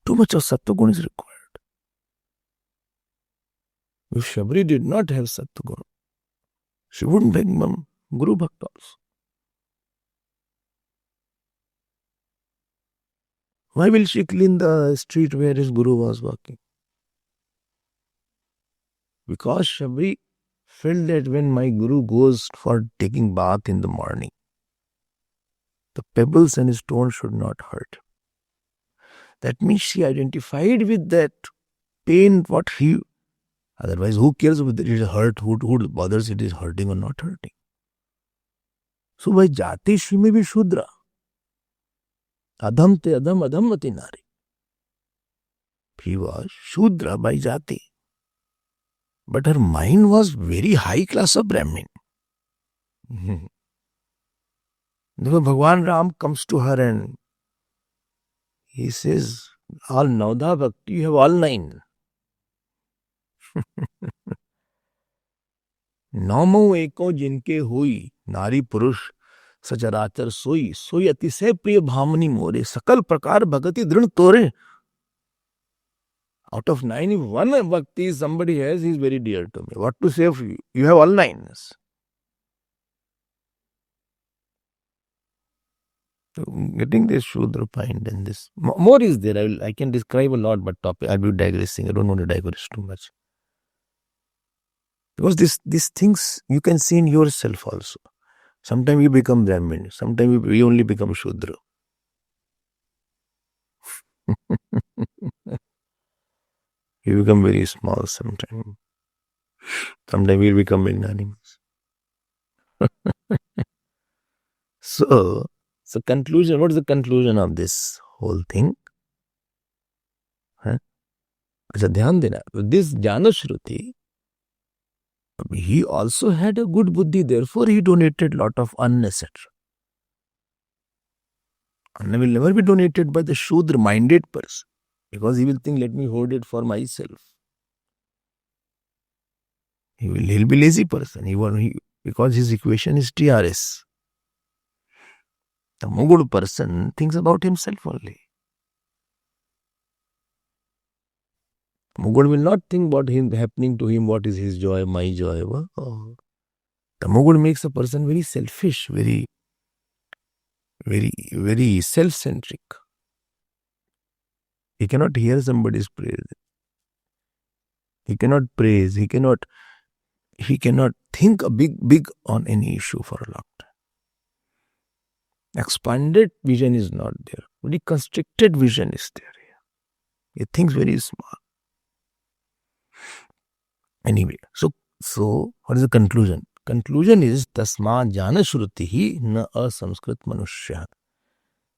Too much of Sattva is required. If Shabri did not have Sattva, she wouldn't become Guru Bhakta also. Why will she clean the street where his Guru was walking? Because Shabri felt that when my Guru goes for taking bath in the morning, the pebbles and stones should not hurt. That means she identified with that pain, otherwise who cares whether it is hurt, who bothers it is hurting or not hurting. So by jati she may be Shudra. Adam te Adam, Adamati Nari. He was Shudra by jati. But her mind was very high class of Brahmin. Bhagwan Ram comes to her and he says, all Naudha Bhakti, you have all 9. नौमो एको जिनके हुई नारी पुरुष सचराचर सोई सोई अतिशय प्रिय भामनी मोरे सकल प्रकार भगति दृढ़ तोरे. Out of 9, if one bhakti somebody has, he is very dear to me. What to say of you? You have all 9. So getting this Shudra point and this more is there. I can describe a lot, but I'll be digressing. I don't want to digress too much. Because these things you can see in yourself also. Sometimes you become Brahmin, sometimes we only become Shudra. You become very small sometimes. Sometimes we become magnanimous. So conclusion, what is the conclusion of this whole thing? अच्छा ध्यान देना. This Jnana Shruti, he also had a good buddhi, therefore he donated lot of anna, etc. Anna will never be donated by the Shudra minded person, because he will think, let me hold it for myself. He'll be lazy person. Because his equation is TRS. The Tamogud person thinks about himself only. Tamogud will not think about him happening to him, what is his joy, my joy. Oh. Tamogud makes a person very selfish, very self-centric. He cannot hear somebody's praise. He cannot praise. He cannot think a big on any issue for a long time. Expanded vision is not there. Very constricted vision is there. He thinks very small. Anyway, so what is the conclusion? Conclusion is tasma jana shrutihi na asamskrit manushya.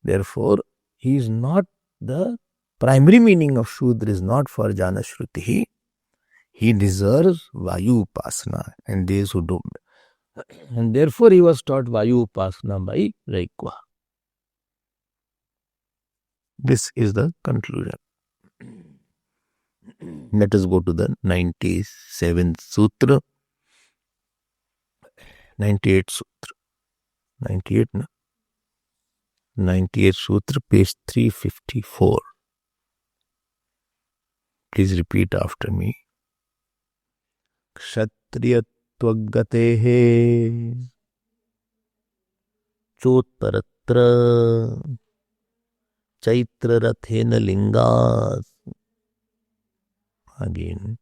Therefore, he is not the primary meaning of Shudra is not for jana shrutihi. He deserves Vayu Upasana and those who don't. And therefore he was taught Vayu Upasana by Raikwa. This is the conclusion. Let us go to the 97th Sutra. 98th Sutra. 98, na? 98th Sutra, page 354. Please repeat after me. Kshatriyatvagatehe Chotaratra Chaitra Rathena Lingas. Again.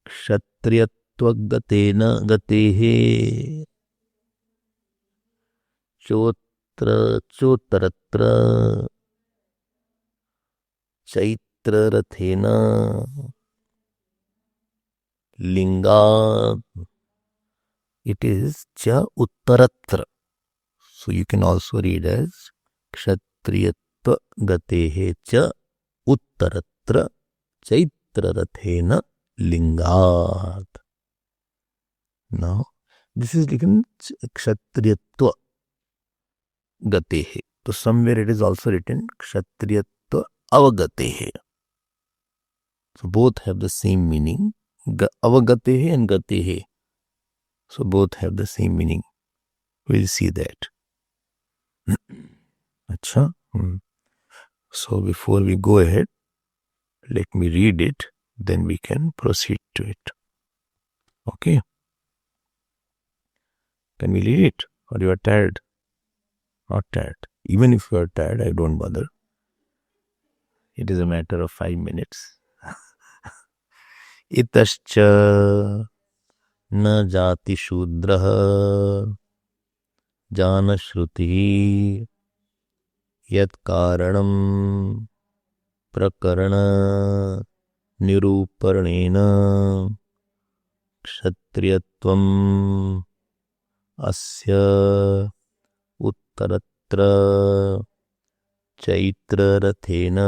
Kshatriyatvagatehe Chotaratra Chaitra Rathena Linga. It is cha uttaratra. So you can also read as kshatriyatva gatehe cha uttaratra chaitra rathena lingat. Now this is written kshatriyatva gatehe. So somewhere it is also written kshatriyatva avagatehe. So both have the same meaning. Avagatehe and gatehe. So both have the same meaning. We'll see that. Acha. So before we go ahead, let me read it. Then we can proceed to it. Okay. Can we read it? Or you are tired? Not tired. Even if you are tired, I don't bother. It is a matter of 5 minutes. Itascha na jati shudraha jana shruti yat karanam prakarana niruparnena kshatriyatvam asya uttaratra chaitra rathena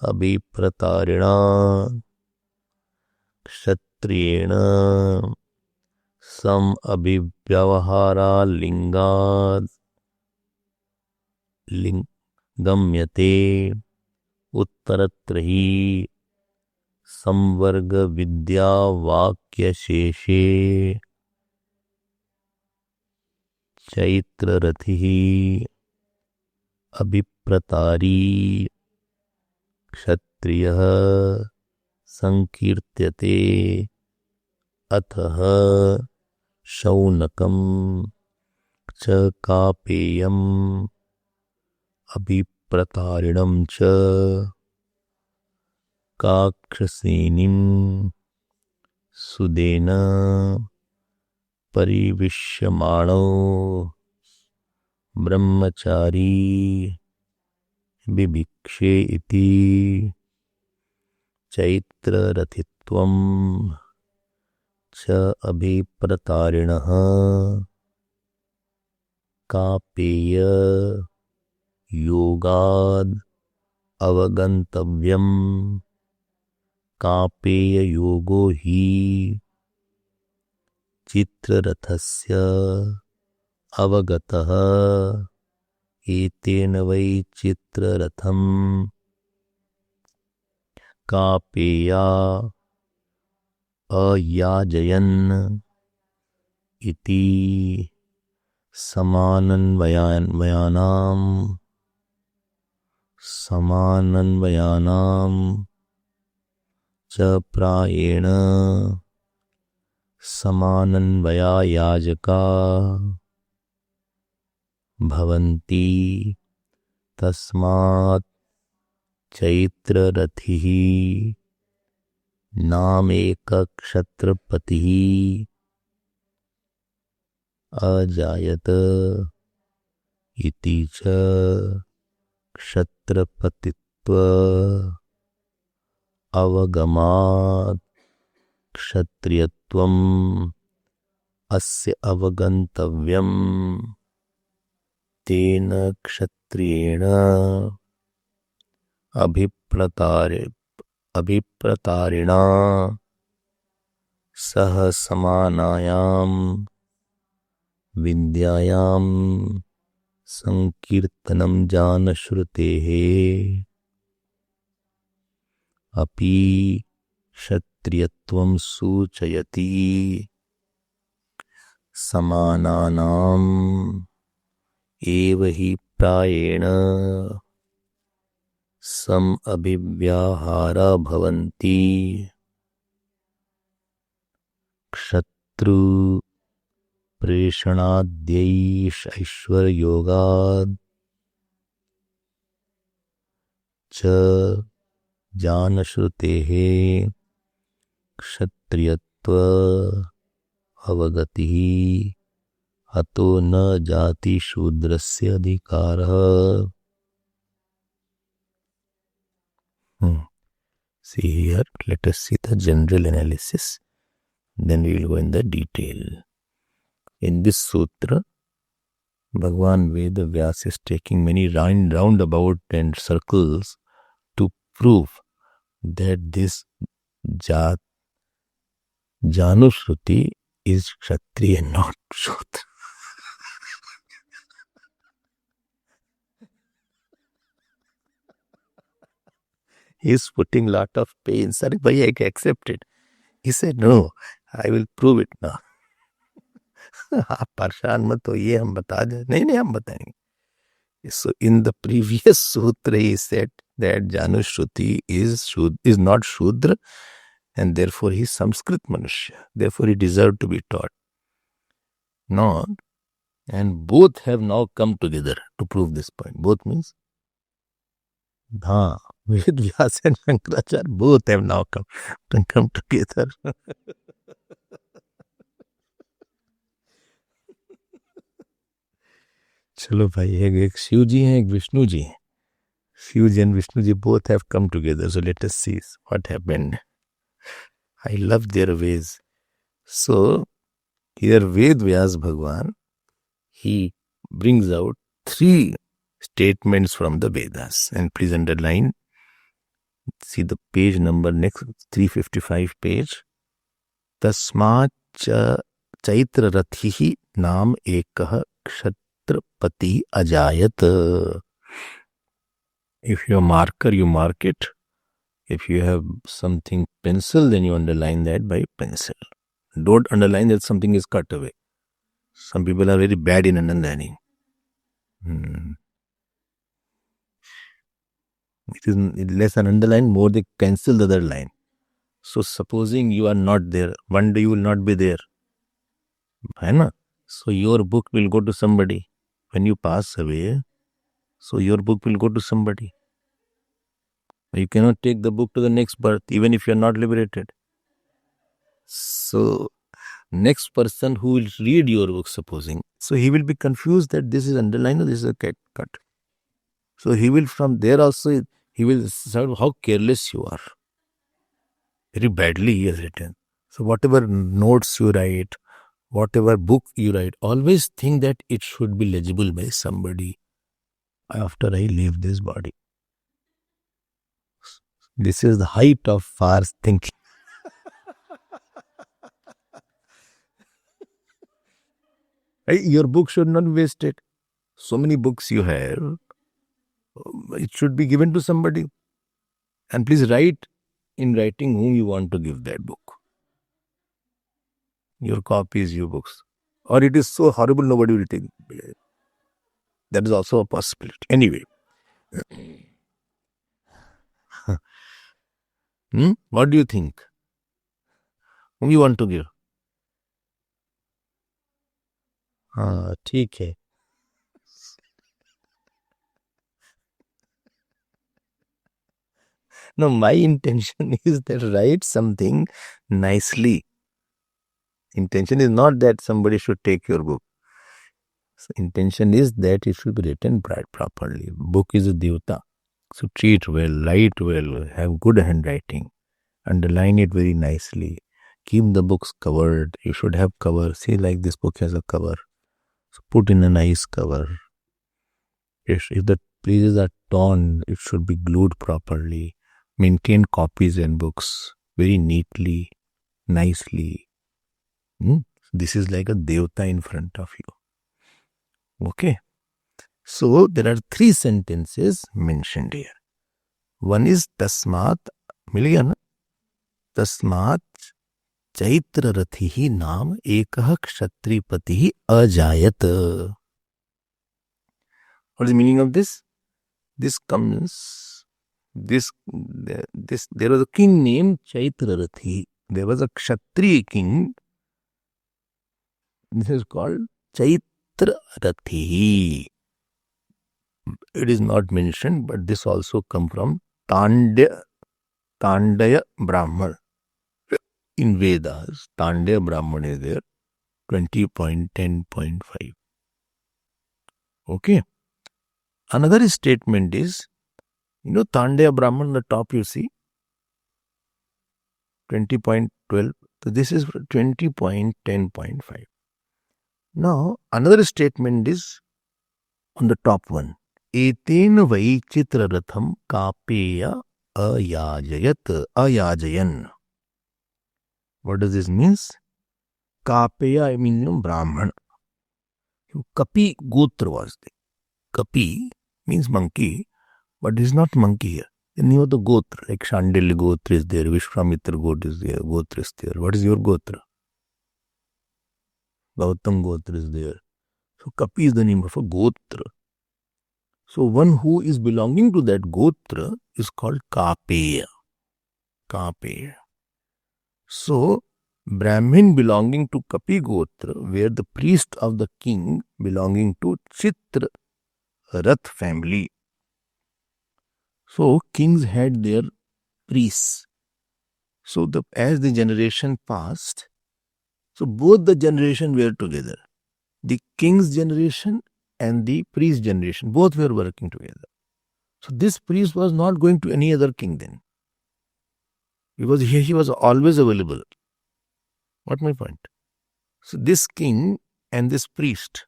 abhipratarina kshatriyena sam abhivyavahara lingad gamyate uttaratrahi samvarga vidya vakya sheshe chaitra rathihi abhipratari kshatriyah sankirtyate atha shaunakam cha kapeyam abhipratarinam cha kakshasenim sudena parivishyamano brahmachari bibikshe iti chaitra rathitvam cha abhipratarinah kapeya yogad avagantavyam kapeya yogo hi chitrarathasya avagataha etena vai chitraratham kapeya अयाजयन् इति समानन्वयानां च प्रायेण समानन्वया याजका भवन्ति तस्मात् चैत्ररथिः नामेकक्षत्रपतिः अजायत इति च क्षत्रपतित्व अवगमात् क्षत्रियत्वम् अस्य अवगन्तव्यम् तेन क्षत्रियेण अभिप्रतारिणा सह समानायां विद्यायां संकीर्तनं जानश्रुतेः अपि क्षत्रियत्वं सूचयति समानानाम् एव हि प्रायेण सम अभिव्याहारा भवन्ति क्षत्रु प्रेषणाद्यैश्वर्योगात् च जानश्रुतेः क्षत्रियत्व अवगतिः अतो न जाति शूद्रस्य अधिकारः. See here, let us see the general analysis, then we will go in the detail. In this sutra, Bhagwan Veda Vyas is taking many roundabout and circles to prove that this Janushruti is Kshatriya, not Shudra. He is putting lot of pain. Sir, bhai, I accept it. He said, no, I will prove it now. आप परेशान मत हो, ये हम बता दें. नहीं हम बताएंगे. So in the previous sutra he said that Janushruti is not Shudra and therefore he is Sanskrit Manushya. Therefore he deserved to be taught. No. And both have now come together to prove this point. Both means Ved Vyas and Shankaracharya both have now come together. चलो भाई, एक शिव जी हैं, एक विष्णु जी हैं. शिव जी and Vishnu ji both have come together. So let us see what happened. I love their ways. So here Ved Vyas Bhagwan, he brings out 3 statements from the Vedas. And please underline, see the page number next, 355 page. Tasmat Chaitra Rathihi Naam Ekah Kshatrapati Ajayat. If you have marker, you mark it. If you have something pencil, then you underline that by pencil. Don't underline that something is cut away. Some people are very bad in underlining. It is less an underline, more they cancel the other line. So supposing you are not there, one day you will not be there. So your book will go to somebody. When you pass away, so your book will go to somebody. You cannot take the book to the next birth, even if you are not liberated. So next person who will read your book, supposing, so he will be confused that this is underlined or this is a cut. So he will, from there also, he will say how careless you are. Very badly he has written. So whatever notes you write, whatever book you write, always think that it should be legible by somebody after I leave this body. This is the height of fast thinking. Your book should not be wasted. So many books you have, it should be given to somebody. And please write in writing whom you want to give that book. your copies, your books. Or it is so horrible nobody will take it. That is also a possibility. Anyway. What do you think? Whom you want to give? हाँ ठीक है. No, my intention is that write something nicely. Intention is not that somebody should take your book. So intention is that it should be written properly. Book is a devta. So treat well, write well, have good handwriting, underline it very nicely. Keep the books covered. You should have cover. See, like this book has a cover. So put in a nice cover. If the pages are torn, it should be glued properly. Maintain copies and books very neatly, nicely. This is like a devta in front of you. Okay. So there are 3 sentences mentioned here. One is tasmat, मिल गया ना? तस्मात् चैत्ररथिः नाम एकः क्षत्रिपतिः अजायत. What is the meaning of this? This comes, there was a king named Chaitrarathi. There was a Kshatriya king. This is called Chaitrarathi. It is not mentioned, but this also comes from Tandya Brahman. In Vedas, Tandya Brahman is there, 20.10.5. Okay. Another statement is, Tandya Brahman, the top you see, 20.12. So this is 20.10.5. Now, another statement is on the top one. Eten vai chitraratham kapeya ayajayan. What does this mean? Kapeya, I mean Brahman. Kapi Gotra was there. Kapi means monkey, but it is not monkey here. The name of the Gotra, like Shandilya Gotra is there, Vishwamitra Gotra is there, Gotra is there. What is your Gotra? Gautam Gotra is there. So Kapi is the name of a Gotra. So one who is belonging to that Gotra is called Kapeya. Kapeya. So Brahmin belonging to Kapi Gotra were the priest of the king belonging to Chitrarath family. So kings had their priests. So as the generation passed, so both the generation were together. The king's generation and the priest generation, both were working together. So this priest was not going to any other king then, because he was always available. What my point? So this king and this priest,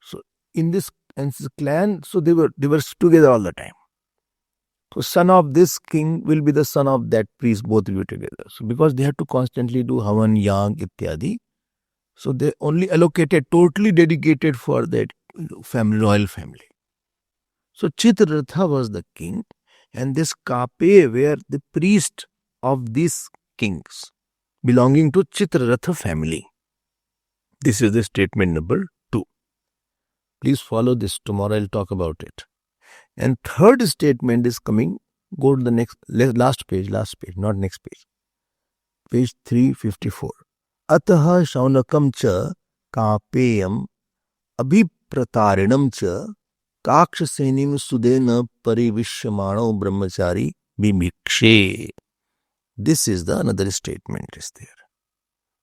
so in this clan, so they were together all the time. So son of this king will be the son of that priest, both will be together. So because they had to constantly do havan, yag, ityadi, so they only allocated, totally dedicated for that family, royal family. So Chitraratha was the king, and this Kape were the priest of these kings belonging to Chitraratha family. This is the statement number 2. Please follow this. Tomorrow I'll talk about it. And third statement is coming. Go to the last page, not next page. Page 354. Ataha shaunakam cha kapeyam abhipratarinam cha kakshasenim sudena parivishyamano brahmachari bimikshe. This is the another statement is there.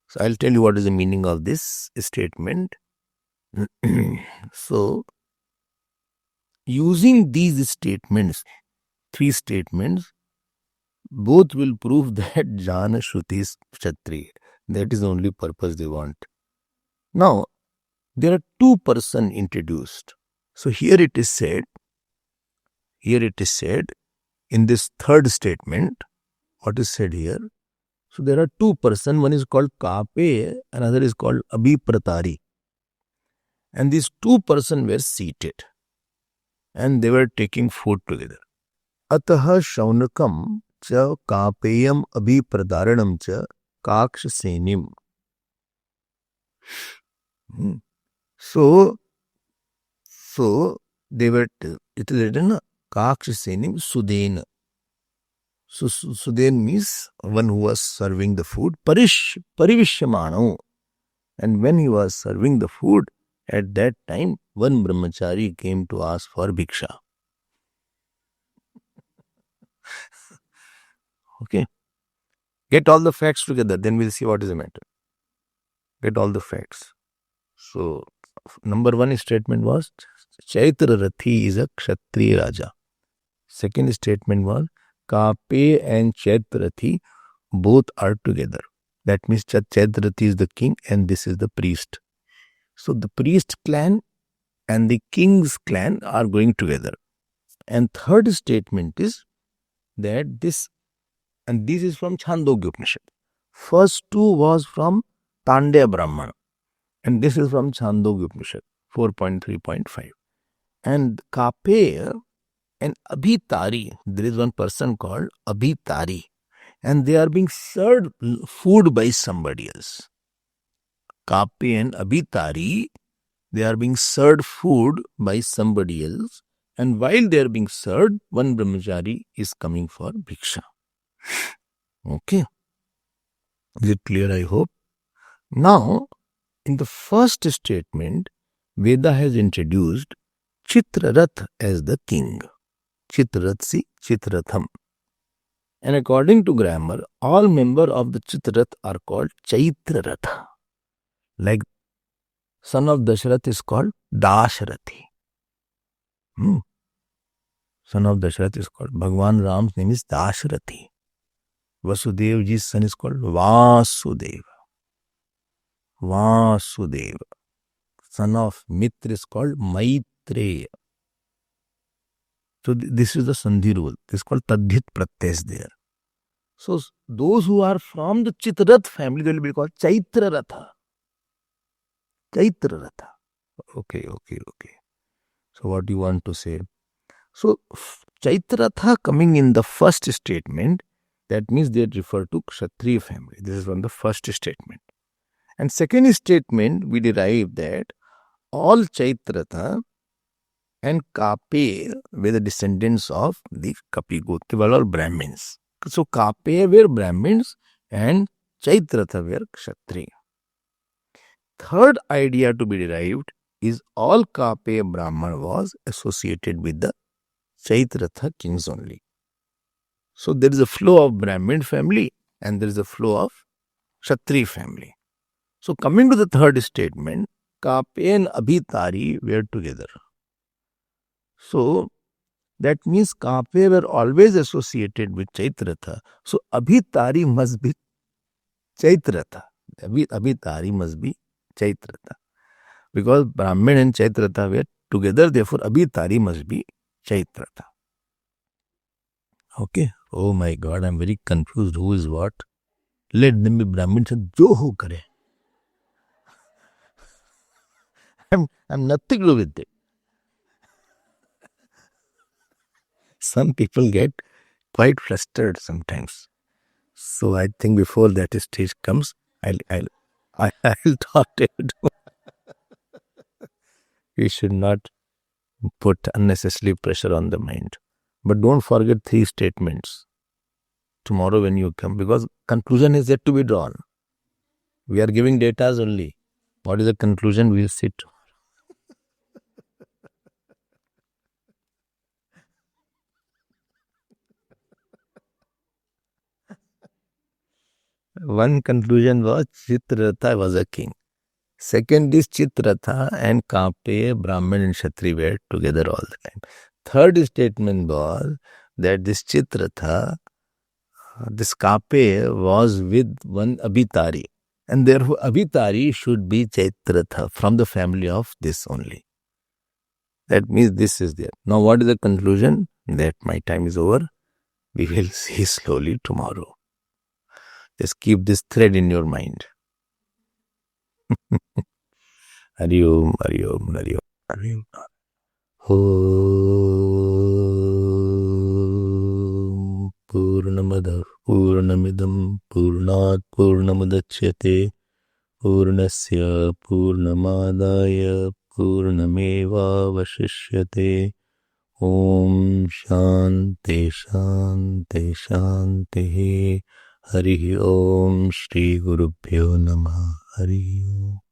So I'll tell you what is the meaning of this statement. So using these statements, 3 statements, both will prove that Jana Shruti is Kshatriya. That is the only purpose they want. Now, there are 2 persons introduced. So here it is said, in this third statement, what is said here? So there are 2 persons, one is called Kape, another is called Abhipratari. And these 2 persons were seated and they were taking food together. Ataha shaunakam cha kapeyam abhiprataranam cha kakshasenim. So they were, it is written, Kakshisenim Sudena. So Suden means one who was serving the food. Parivishyamano. And when he was serving the food, at that time, one brahmachari came to ask for bhiksha. Okay. Get all the facts together, then we'll see what is the matter. Get all the facts. So, number one statement was, Chaitra Rathi is a Kshatriya Raja. Second statement was, Kape and Chaitra Rathi both are together. That means Chaitra Rathi is the king and this is the priest. So the priest clan and the king's clan are going together. And third statement is that this is from Chandogya Upanishad. First two was from Tandya Brahmana. And this is from Chandogya Upanishad 4.3.5. And Kape and Abhitari, there is one person called Abhitari, and they are being served food by somebody else. Kape and Abhitari, they are being served food by somebody else, and while they are being served, one brahmachari is coming for bhiksha. Okay. Is it clear, I hope? Now, in the first statement, Veda has introduced Chitrarath as the king. Chitratsi Chitratham. And according to grammar, all members of the Chitrath are called Chaitraratha. Like son of Dasharath is called Dasharathi. Son of Dasharath is called, Bhagwan Ram's name is Dasharathi. Vasudevji's son is called Vasudeva. Vasudeva. Son of Mitra is called Maitreya. So this is the Sandhi rule. This is called Tadhit Pratyas there. So those who are from the Chitrath family, they will be called Chaitraratha. Chaitraratha. Okay. So what do you want to say? So Chaitraratha coming in the first statement, that means they refer to Kshatriya family. This is from the first statement. And second statement, we derive that all Chaitraratha and Kape were the descendants of the Kapigotra. They were all Brahmins. So Kape were Brahmins and Chaitraratha were Kshatriya. Third idea to be derived is all Kape Brahman was associated with the Chaitraratha kings only. So there is a flow of Brahmin family and there is a flow of Kshatriya family. So coming to the third statement, Kape and Abhitari were together. So that means Kape were always associated with Chaitraratha. So Abhitari must be Chaitraratha. Abhitari must be Chaitraratha. Because Brahmin and Chaitraratha were together, therefore Abhitari must be Chaitraratha. Okay. Oh my God, I am very confused. Who is what? Let them be Brahmin. Jo ho kare. I'm nothing to do with it. Some people get quite flustered sometimes. So I think before that stage comes, I'll talk to you. We should not put unnecessary pressure on the mind. But don't forget 3 statements tomorrow when you come, because conclusion is yet to be drawn. We are giving data only. What is the conclusion? We'll see tomorrow. One conclusion was Chitraratha was a king. Second is Chitraratha and Kape, Brahmin and Kshatriya were together all the time. Third statement was that this Chitraratha, this Kape was with one Abhitari, and therefore Abhitari should be Chaitraratha from the family of this only. That means this is there. Now what is the conclusion? That my time is over. We will see slowly tomorrow. Just keep this thread in your mind. Hari Om, Hari Om, Hari Om, Hari Om. Om Purnamada Purnamidam Purnat Purnamudachyate पूर्णस्य पूर्णमादाय पूर्णमेवावशिष्यते। ओम शांति शांति शांतिः। हरि ओम। श्री गुरुभ्यो नमः। हरि ओम।